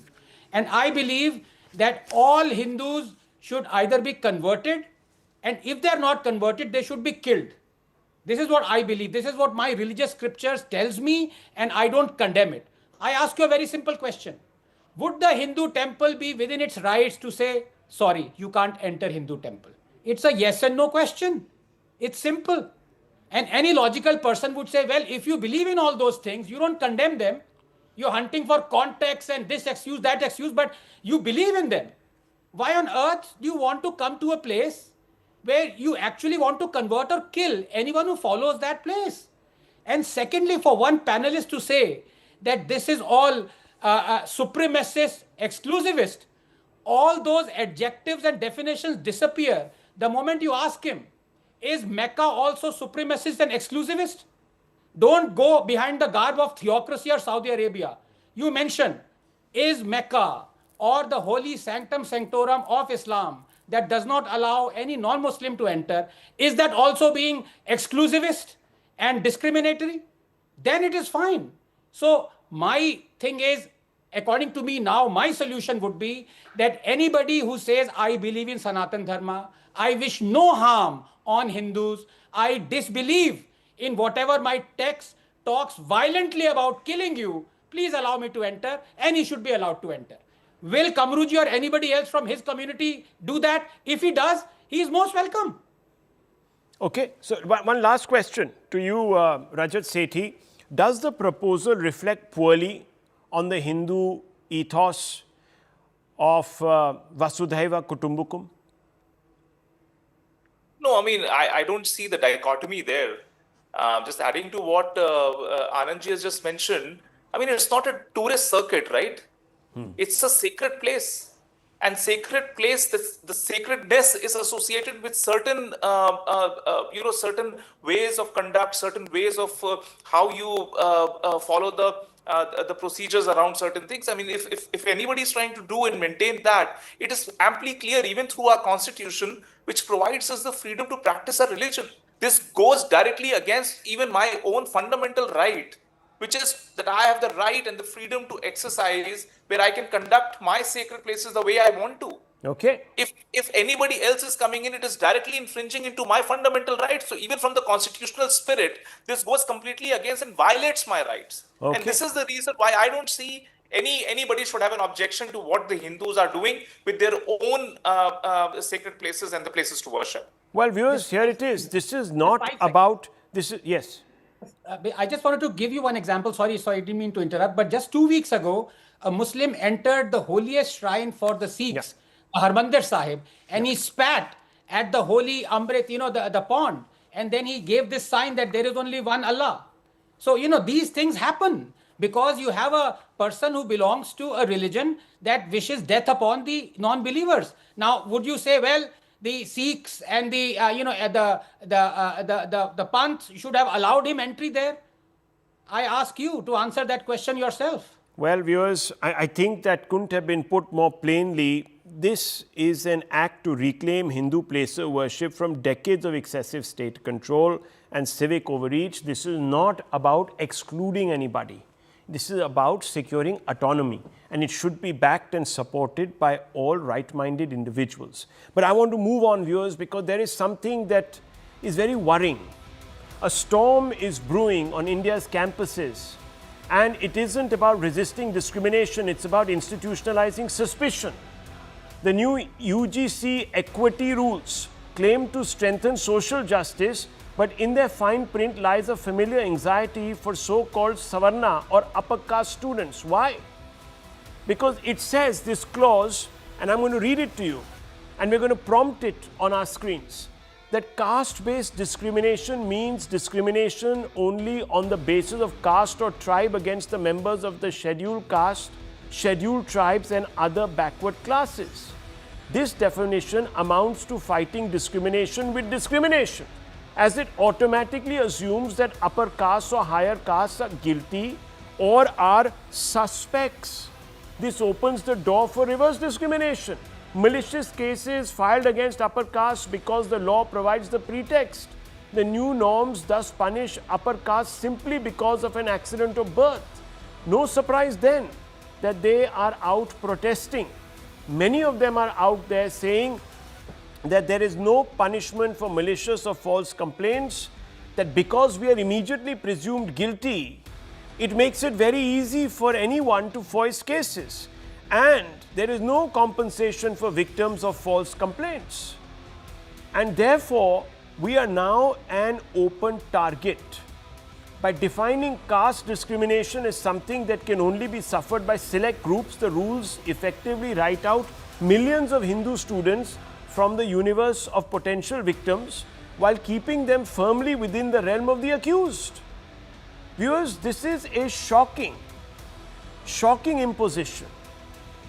And I believe that all Hindus should either be converted, and if they are not converted, they should be killed. This is what I believe. This is what my religious scriptures tells me, and I don't condemn it. I ask you a very simple question. Would the Hindu temple be within its rights to say, sorry, you can't enter Hindu temple? It's a yes and no question. It's simple. And any logical person would say, well, if you believe in all those things, you don't condemn them. You're hunting for context and this excuse, that excuse, but you believe in them. Why on earth do you want to come to a place where you actually want to convert or kill anyone who follows that place? And secondly, for one panelist to say that this is all supremacist, exclusivist, all those adjectives and definitions disappear the moment you ask him, is Mecca also supremacist and exclusivist? Don't go behind the garb of theocracy or Saudi Arabia. You mention, is Mecca or the holy sanctum sanctorum of Islam that does not allow any non-Muslim to enter, is that also being exclusivist and discriminatory? Then it is fine. So my thing is, according to me now, my solution would be that anybody who says, I believe in Sanatan Dharma, I wish no harm on Hindus, I disbelieve in whatever my text talks violently about killing you, please allow me to enter, and he should be allowed to enter. Will Kamruji or anybody else from his community do that? If he does, he is most welcome. Okay, so one last question to you, Rajat Sethi. Does the proposal reflect poorly on the Hindu ethos of Vasudhaiva Kutumbakam? No, I mean, I don't see the dichotomy there. Just adding to what Anandji has just mentioned, I mean, it's not a tourist circuit, right? It's a sacred place. And sacred place, the sacredness is associated with certain, certain ways of conduct, certain ways of how you follow the procedures around certain things. I mean, if anybody is trying to do and maintain that, it is amply clear, even through our constitution, which provides us the freedom to practice our religion. This goes directly against even my own fundamental right, which is that I have the right and the freedom to exercise where I can conduct my sacred places the way I want to. Okay. If anybody else is coming in, it is directly infringing into my fundamental rights. So even from the constitutional spirit, this goes completely against and violates my rights. Okay. And this is the reason why I don't see anybody should have an objection to what the Hindus are doing with their own sacred places and the places to worship. Well, viewers, here it is. This is not about, this is, yes. I just wanted to give you one example. Sorry, I didn't mean to interrupt. But just 2 weeks ago, a Muslim entered the holiest shrine for the Sikhs, Harmandir Sahib, and he spat at the holy Amrit, the pond. And then he gave this sign that there is only one Allah. So, these things happen because you have a person who belongs to a religion that wishes death upon the non-believers. Now, would you say, well, the Sikhs and the Panths should have allowed him entry there? I ask you to answer that question yourself. Well, viewers, I think that couldn't have been put more plainly. This is an act to reclaim Hindu place of worship from decades of excessive state control and civic overreach. This is not about excluding anybody. This is about securing autonomy, and it should be backed and supported by all right-minded individuals. But I want to move on, viewers, because there is something that is very worrying. A storm is brewing on India's campuses, and it isn't about resisting discrimination, it's about institutionalizing suspicion. The new UGC equity rules claim to strengthen social justice, but in their fine print lies a familiar anxiety for so-called Savarna or upper caste students. Why? Because it says this clause, and I'm going to read it to you, and we're going to prompt it on our screens, that caste-based discrimination means discrimination only on the basis of caste or tribe against the members of the scheduled caste, scheduled tribes and other backward classes. This definition amounts to fighting discrimination with discrimination, as it automatically assumes that upper castes or higher castes are guilty or are suspects. This opens the door for reverse discrimination. Malicious cases filed against upper castes because the law provides the pretext. The new norms thus punish upper castes simply because of an accident of birth. No surprise then that they are out protesting. Many of them are out there saying that there is no punishment for malicious or false complaints, that because we are immediately presumed guilty, it makes it very easy for anyone to foist cases, and there is no compensation for victims of false complaints. And therefore, we are now an open target. By defining caste discrimination as something that can only be suffered by select groups, the rules effectively write out millions of Hindu students from the universe of potential victims while keeping them firmly within the realm of the accused. Viewers, this is a shocking imposition.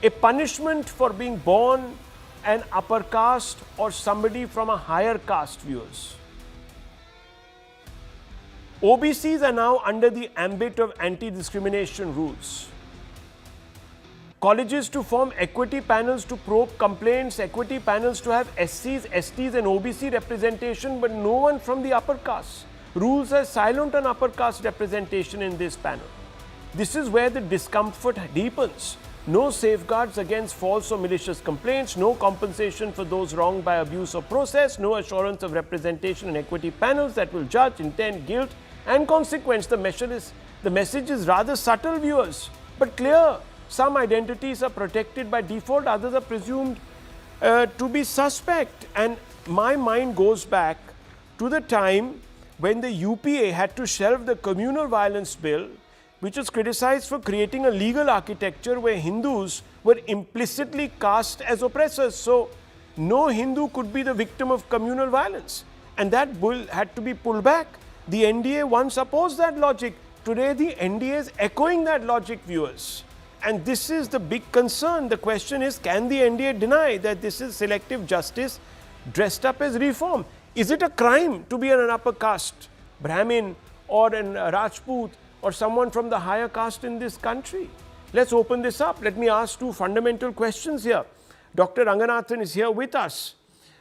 A punishment for being born an upper caste or somebody from a higher caste, viewers. OBCs are now under the ambit of anti-discrimination rules. Colleges to form equity panels to probe complaints, equity panels to have SCs, STs and OBC representation, but no one from the upper caste. Rules are silent on upper caste representation in this panel. This is where the discomfort deepens. No safeguards against false or malicious complaints, no compensation for those wronged by abuse of process, no assurance of representation in equity panels that will judge intent, guilt and consequence. The message is rather subtle, viewers, but clear. Some identities are protected by default, others are presumed to be suspect. And my mind goes back to the time when the UPA had to shelve the communal violence bill, which was criticized for creating a legal architecture where Hindus were implicitly cast as oppressors. So no Hindu could be the victim of communal violence. And that bill had to be pulled back. The NDA once opposed that logic. Today the NDA is echoing that logic, viewers. And this is the big concern. The question is, can the NDA deny that this is selective justice dressed up as reform? Is it a crime to be an upper caste, Brahmin or an Rajput or someone from the higher caste in this country? Let's open this up. Let me ask two fundamental questions here. Dr. Ranganathan is here with us.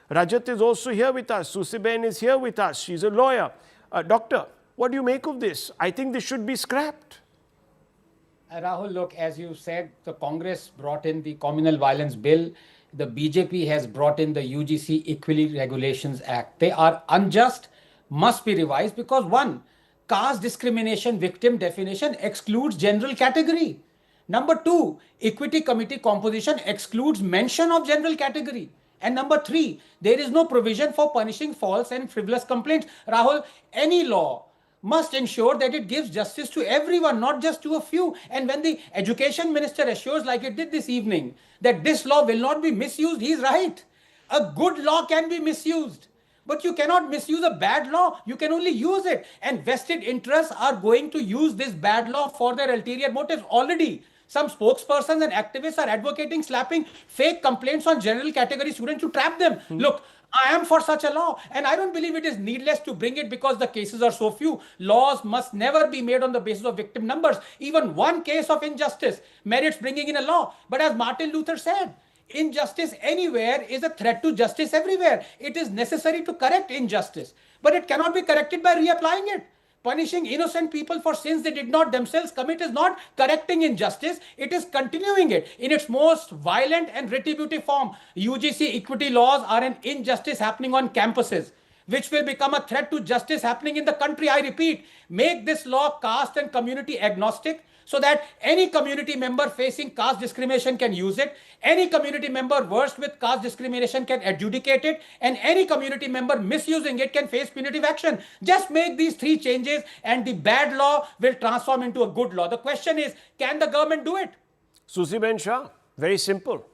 Rajat is also here with us. Susiben is here with us. She's a lawyer. Doctor, what do you make of this? I think this should be scrapped. Rahul, look, as you said, the Congress brought in the Communal Violence Bill. The BJP has brought in the UGC Equality Regulations Act. They are unjust, must be revised because one, caste discrimination victim definition excludes general category. Number two, equity committee composition excludes mention of general category. And number three, there is no provision for punishing false and frivolous complaints. Rahul, any law must ensure that it gives justice to everyone, not just to a few. And when the education minister assures, like it did this evening, that this law will not be misused, he's right. A good law can be misused. But you cannot misuse a bad law. You can only use it. And vested interests are going to use this bad law for their ulterior motives already. Some spokespersons and activists are advocating slapping fake complaints on general category students to trap them. Look, I am for such a law, and I don't believe it is needless to bring it because the cases are so few. Laws must never be made on the basis of victim numbers. Even one case of injustice merits bringing in a law. But as Martin Luther said, injustice anywhere is a threat to justice everywhere. It is necessary to correct injustice, but it cannot be corrected by reapplying it. Punishing innocent people for sins they did not themselves commit is not correcting injustice, it is continuing it in its most violent and retributive form. UGC equity laws are an injustice happening on campuses, which will become a threat to justice happening in the country. I repeat, make this law caste and community agnostic, so that any community member facing caste discrimination can use it, any community member versed with caste discrimination can adjudicate it, and any community member misusing it can face punitive action. Just make these three changes and the bad law will transform into a good law. The question is, can the government do it? Susi Ben Shah, very simple.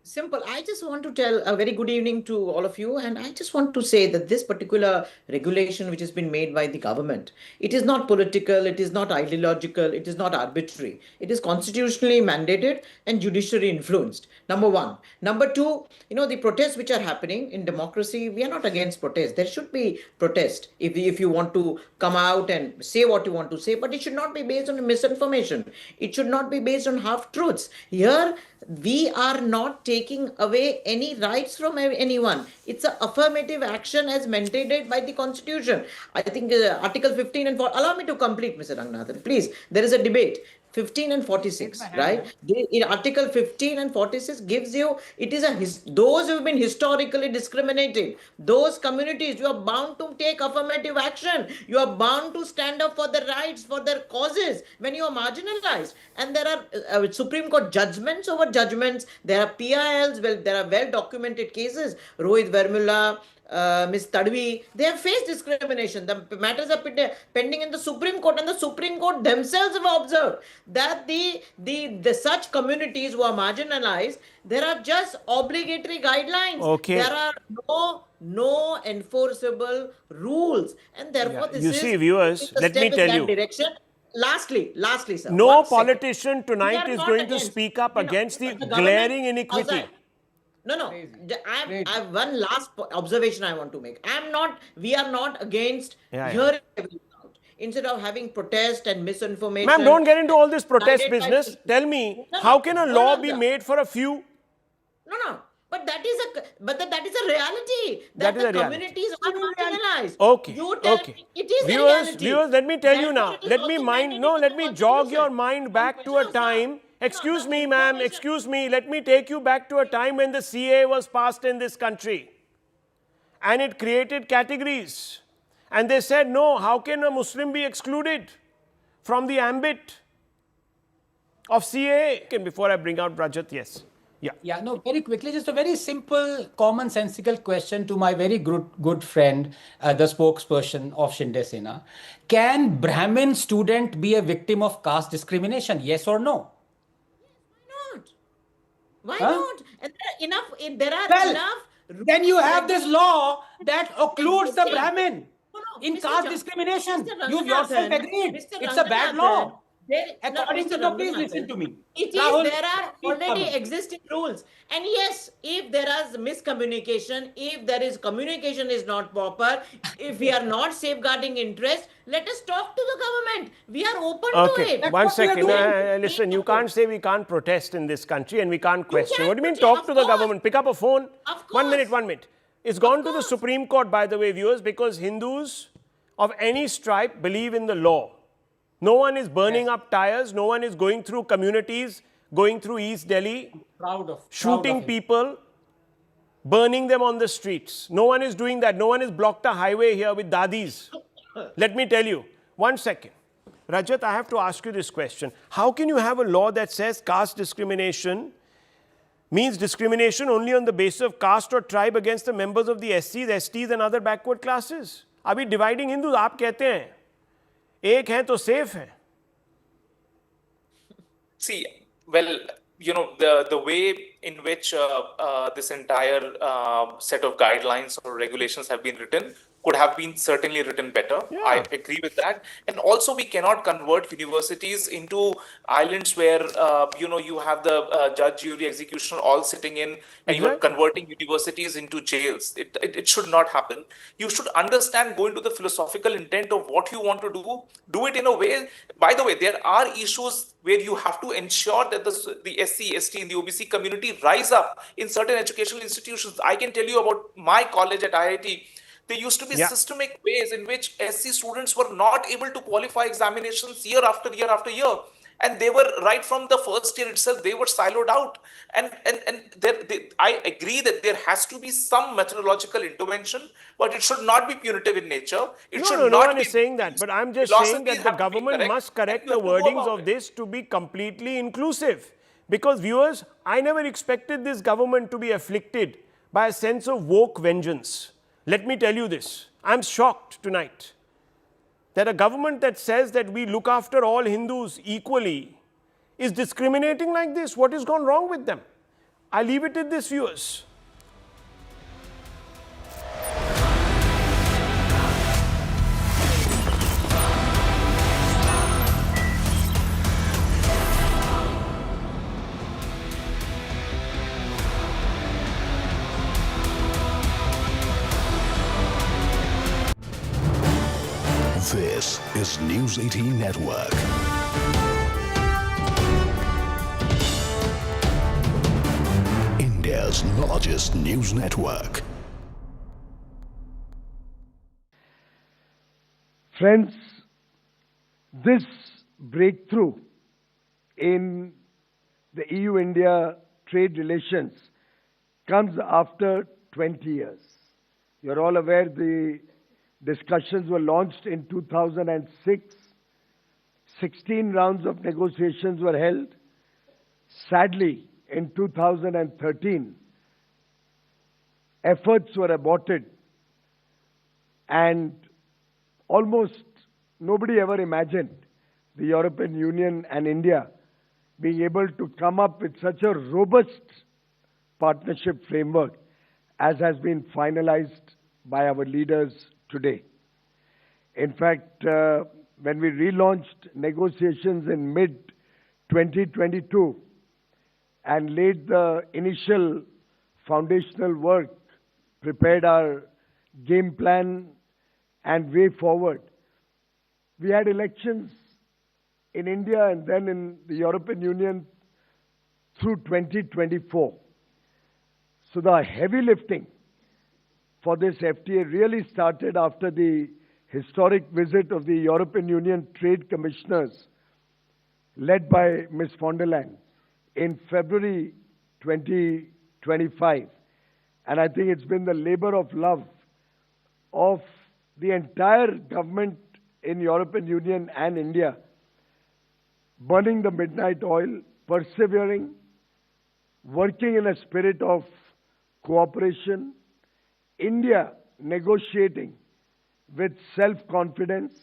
Simple. I just want to tell a very good evening to all of you. And I just want to say that this particular regulation which has been made by the government, it is not political, it is not ideological, it is not arbitrary. It is constitutionally mandated and judicially influenced. Number one. Number two, the protests which are happening in democracy, we are not against protests. There should be protest if you want to come out and say what you want to say, but it should not be based on misinformation. It should not be based on half-truths. Here, we are not taking away any rights from anyone. It's an affirmative action as mandated by the Constitution. I think Article 15 and 4. Allow me to complete, Mr. Ranganathan. Please, there is a debate. 15 and 46, right? In Article 15 and 46 gives you, it is those who have been historically discriminated, those communities, you are bound to take affirmative action. You are bound to stand up for their rights, for their causes when you are marginalized. And there are Supreme Court judgments over judgments. There are PILs, there are well-documented cases. Rohit Vermula, Ms. Tadvi, they have faced discrimination. The matters are pending in the Supreme Court, and the Supreme Court themselves have observed that the such communities who are marginalized, there are just obligatory guidelines. Okay. There are no enforceable rules, and therefore You see, viewers, let me tell you. Direction. Lastly, sir. No politician tonight is going to speak up against the glaring inequity. No. I have one last observation I want to make. We are not against hearing everything out. Instead of having protest and misinformation. Ma'am, don't get into all this protest business. Tell me, how can a law be made for a few? No. But that is a reality. That is a reality. Communities are marginalized. Okay. You tell me it is a reality. Viewers, let me tell you now. Let me jog your mind back to a time. Excuse me, ma'am, excuse me. Let me take you back to a time when the CAA was passed in this country. And it created categories. And they said, no, how can a Muslim be excluded from the ambit of CAA? And before I bring out Rajat, yes. Yeah, no, very quickly, just a very simple, commonsensical question to my very good friend, the spokesperson of Shinde Sena. Can Brahmin student be a victim of caste discrimination? Yes or no? Why not? And there are enough. Then you have this law that occludes the Brahmin in caste discrimination. You yourself agreed. It's a bad law. According to the, please listen to me. There are already existing rules. And yes, if there is miscommunication, if there is communication is not proper, if we are not safeguarding interest, let us talk to the government. We are open to it. One second. Listen, you can't say we can't protest in this country and we can't question. What do you mean talk to the government? Pick up a phone. 1 minute. It's gone to the Supreme Court, by the way, viewers, because Hindus of any stripe believe in the law. No one is burning up tires. No one is going through communities, going through East Delhi, shooting people, burning them on the streets. No one is doing that. No one has blocked a highway here with dadis. Let me tell you. 1 second. Rajat, I have to ask you this question. How can you have a law that says caste discrimination means discrimination only on the basis of caste or tribe against the members of the SCs, STs and other backward classes? Are we dividing Hindus? आप कहते हैं एक है तो safe है. See, well, the way in which this entire set of guidelines or regulations have been written could have been certainly written better. Yeah. I agree with that. And also, we cannot convert universities into islands where you have the judge, jury, executioner all sitting in, and you are Exactly. converting universities into jails. It should not happen. You should understand, go into the philosophical intent of what you want to do it in a way. By the way, there are issues where you have to ensure that the SC, ST, and the OBC community rise up in certain educational institutions. I can tell you about my college at IIT. There used to be Yeah. systemic ways in which SC students were not able to qualify examinations year after year after year. And they were, right from the first year itself, they were siloed out. And I agree that there has to be some methodological intervention, but it should not be punitive in nature. It should No not one be is saying that. But I'm just saying philosophies that the have to be government correct, must and correct you the have to go wordings about of it. this to be completely inclusive. Because viewers, I never expected this government to be afflicted by a sense of woke vengeance. Let me tell you this. I'm shocked tonight that a government that says that we look after all Hindus equally is discriminating like this. What has gone wrong with them? I leave it at this, viewers. This is News 18 Network. India's largest news network. Friends, this breakthrough in the EU-India trade relations comes after 20 years. You're all aware the discussions were launched in 2006. 16 rounds of negotiations were held. Sadly, in 2013, efforts were aborted, and almost nobody ever imagined the European Union and India being able to come up with such a robust partnership framework as has been finalized by our leaders today. In fact, when we relaunched negotiations in mid-2022 and laid the initial foundational work, prepared our game plan and way forward, we had elections in India and then in the European Union through 2024. So the heavy lifting for this FTA really started after the historic visit of the European Union Trade Commissioners led by Ms. von der Leyen in February 2025. And I think it's been the labor of love of the entire government in European Union and India, burning the midnight oil, persevering, working in a spirit of cooperation, India negotiating with self-confidence,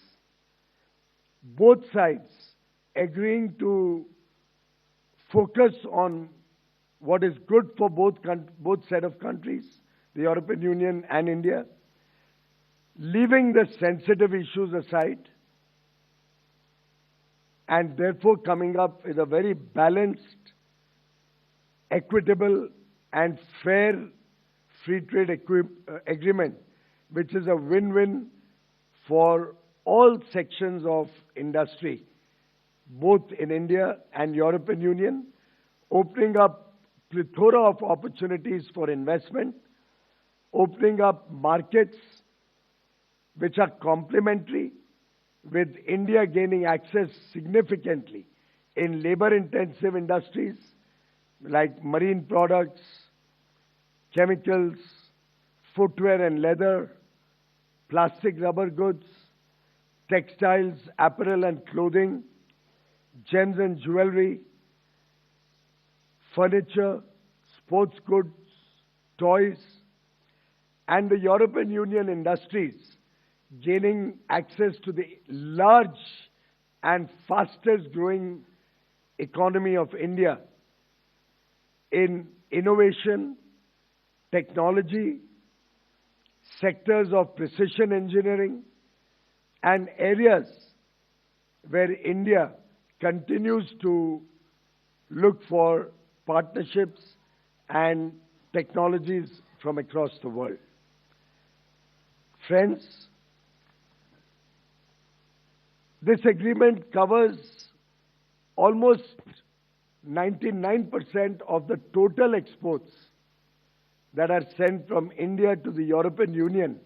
both sides agreeing to focus on what is good for both set of countries, the European Union and India, leaving the sensitive issues aside, and therefore coming up with a very balanced, equitable, and fair free trade agreement, which is a win-win for all sections of industry, both in India and European Union, opening up plethora of opportunities for investment, opening up markets which are complementary, with India gaining access significantly in labor-intensive industries like marine products, chemicals, footwear and leather, plastic rubber goods, textiles, apparel and clothing, gems and jewelry, furniture, sports goods, toys, and the European Union industries gaining access to the large and fastest growing economy of India in innovation, technology, sectors of precision engineering, and areas where India continues to look for partnerships and technologies from across the world. Friends, this agreement covers almost 99% of the total exports that are sent from India to the European Union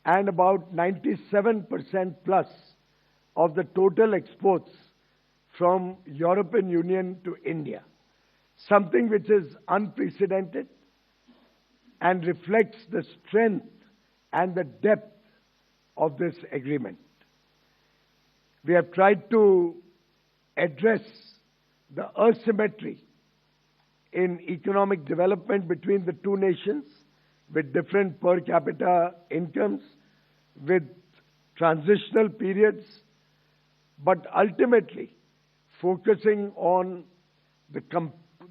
and about 97% plus of the total exports from European Union to India, something which is unprecedented and reflects the strength and the depth of this agreement. We have tried to address the asymmetry in economic development between the two nations with different per capita incomes, with transitional periods, but ultimately focusing on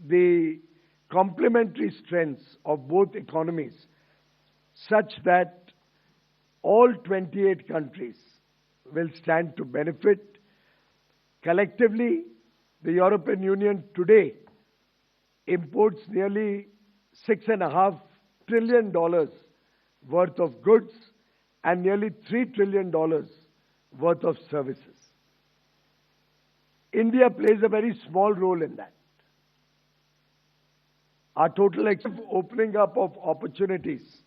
the complementary strengths of both economies such that all 28 countries will stand to benefit. Collectively, the European Union today imports nearly $6.5 trillion worth of goods and nearly $3 trillion worth of services. India plays a very small role in that. Our total opening up of opportunities.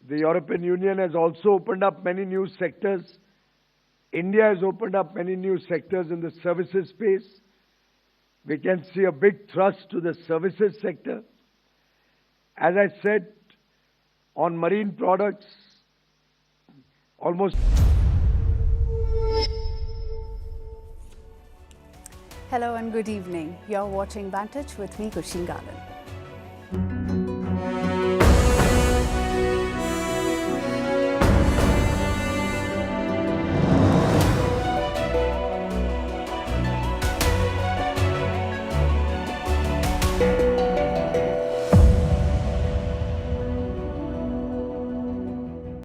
The European Union has also opened up many new sectors. India has opened up many new sectors in the services space. We can see a big thrust to the services sector. As I said, on marine products, almost. Hello and good evening. You're watching Vantage with me, Gulshan Galan.